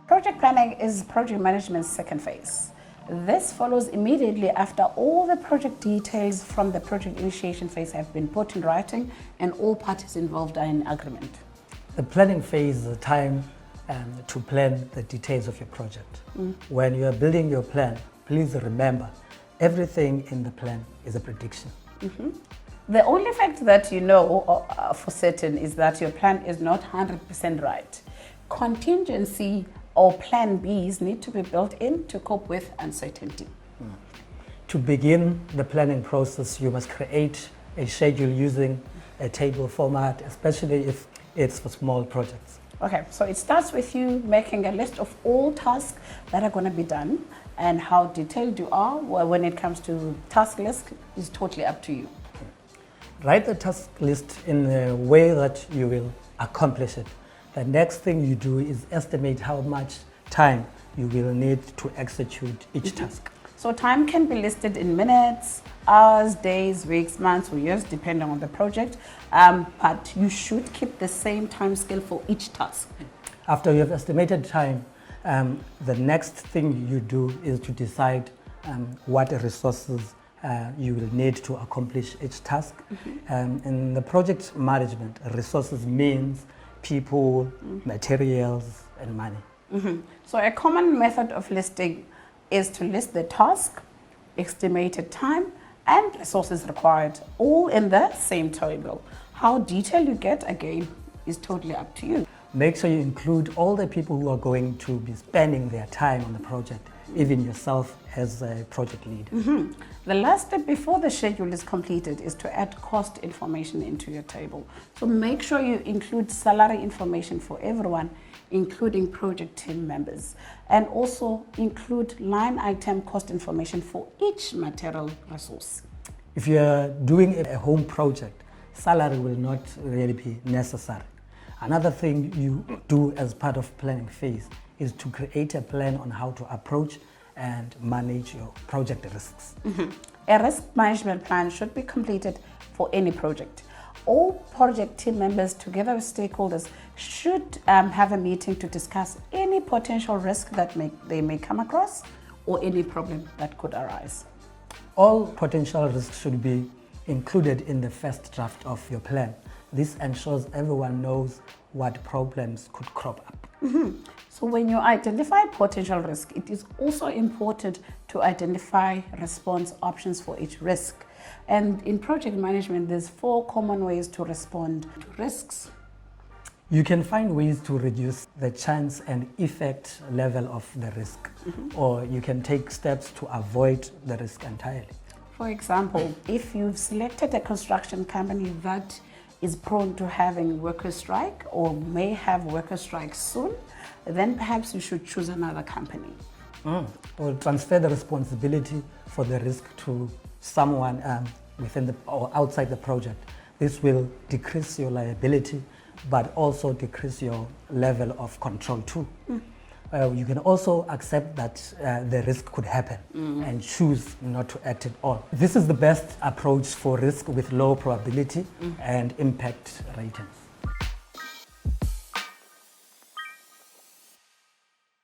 Project planning is project management's second phase. This follows immediately after all the project details from the project initiation phase have been put in writing and all parties involved are in agreement. The planning phase is the time to plan the details of your project. When you are building your plan, please remember, everything in the plan is a prediction. The only fact that you know for certain is that your plan is not 100% right. Contingency or plan Bs need to be built in to cope with uncertainty. To begin the planning process, you must create a schedule using a table format, especially if it's for small projects. Okay, so it starts with you making a list of all tasks that are going to be done, and how detailed you are when it comes to task list is totally up to you. Write the task list in a way that you will accomplish it. The next thing you do is estimate how much time you will need to execute each task. So time can be listed in minutes, hours, days, weeks, months, or years, depending on the project. But you should keep the same time scale for each task. After you have estimated time, the next thing you do is to decide what resources you will need to accomplish each task. In the project management, resources means people, materials, and money. So a common method of listing is to list the task, estimated time, and resources required, all in the same table. How detailed you get, again, is totally up to you. Make sure you include all the people who are going to be spending their time on the project, even yourself as a project lead. The last step before the schedule is completed is to add cost information into your table. So make sure you include salary information for everyone, including project team members, and also include line item cost information for each material resource. If you are doing a home project, salary will not really be necessary. Another thing you do as part of planning phase is to create a plan on how to approach and manage your project risks. A risk management plan should be completed for any project. All project team members, together with stakeholders, should have a meeting to discuss any potential risk that they may come across or any problem that could arise. All potential risks should be included in the first draft of your plan. This ensures everyone knows what problems could crop up. So when you identify potential risk, it is also important to identify response options for each risk. And in project management, there's 4 common ways to respond to risks. You can find ways to reduce the chance and effect level of the risk, or you can take steps to avoid the risk entirely. For example, if you've selected a construction company that is prone to having worker strike or may have worker strike soon, then perhaps you should choose another company. Or transfer the responsibility for the risk to someone within or outside the project. This will decrease your liability, but also decrease your level of control too. You can also accept that the risk could happen and choose not to act at all. This is the best approach for risk with low probability and impact ratings.